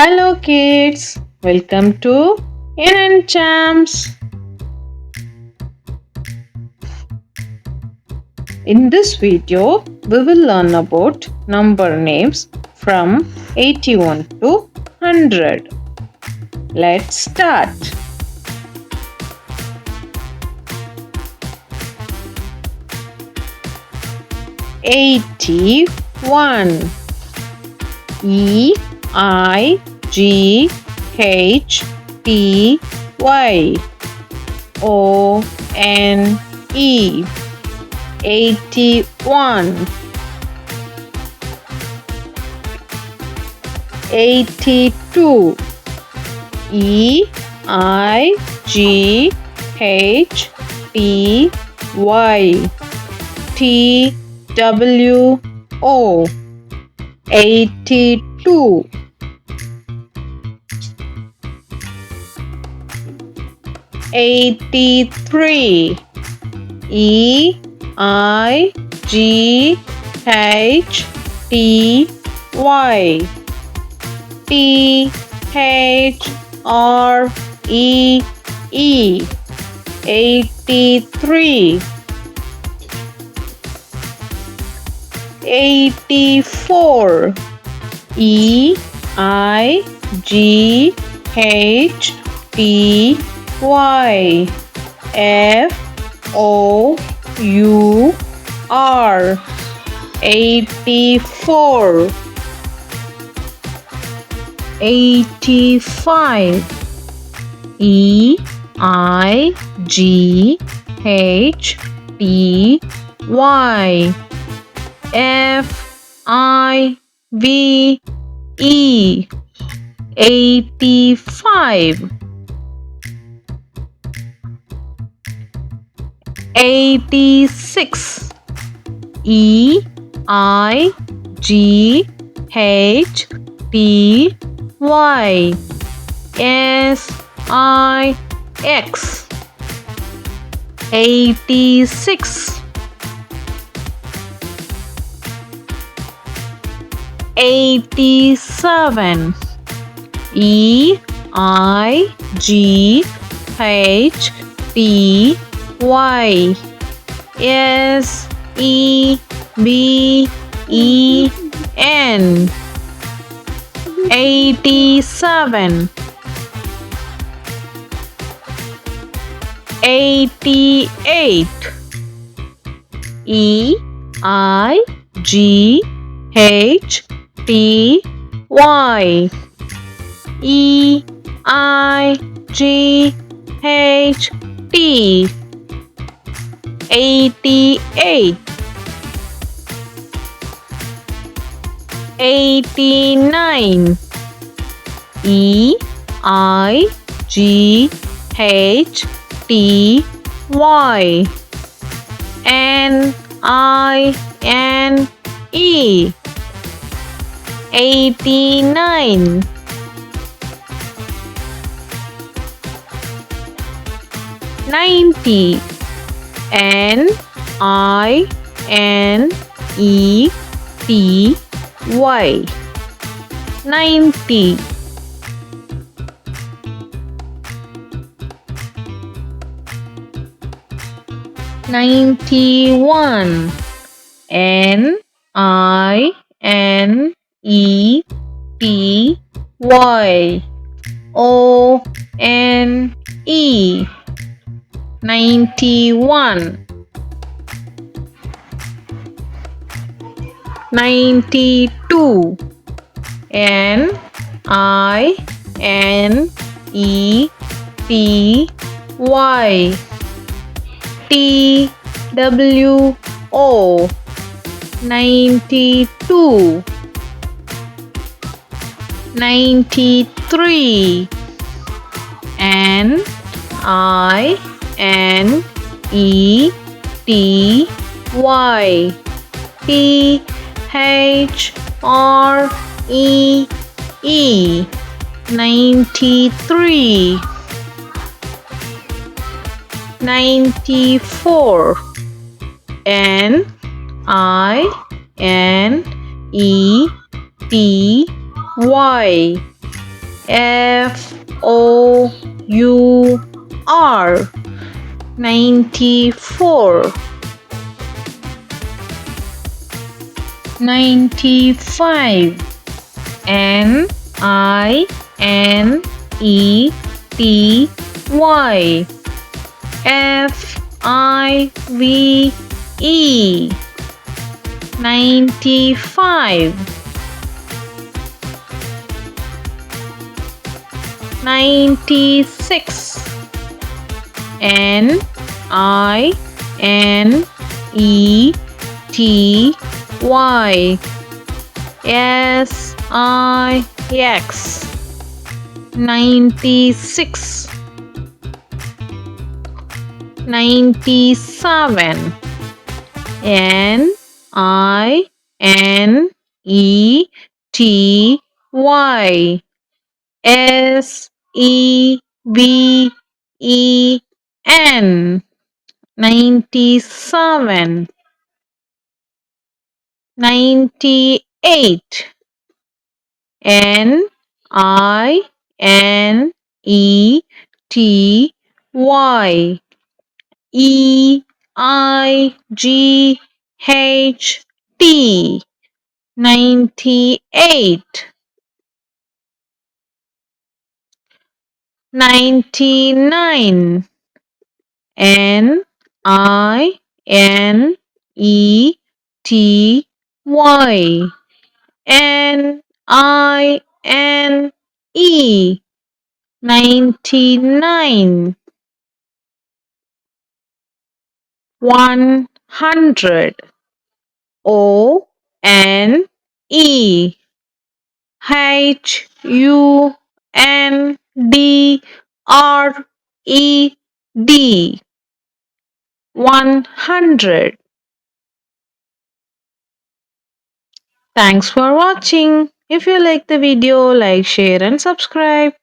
Hello kids, welcome to NN Champs. In this video, we will learn about number names from 81 to 100. Let's start. 81. EIGHTY ONE 81. 82. EIGHTY TWO 82. 83. EIGHTY THREE 83. 84. EIGHTY FOUR 84. 85. EIGHTY FIVE 85. 86. EIGHTY SIX 86. 87. EIGHTY SEVEN 87. 88. EIGHTY EIGHT 88. 89. EIGHTY NINE 89. 90. NINETY 90. 91. NINETY ONE 91. 92. NINETY TWO 92. 93. NINETY THREE 93. 94. NINETY Four, 94, 95, Ninety, Five, 95, 96, Nintey, Six, 96, 97, Nineteen, 97, 98, Nintey, 98, 99, Nine, 99, 100, Hundred, 100. Thanks for watching. If you like the video, like, share and subscribe.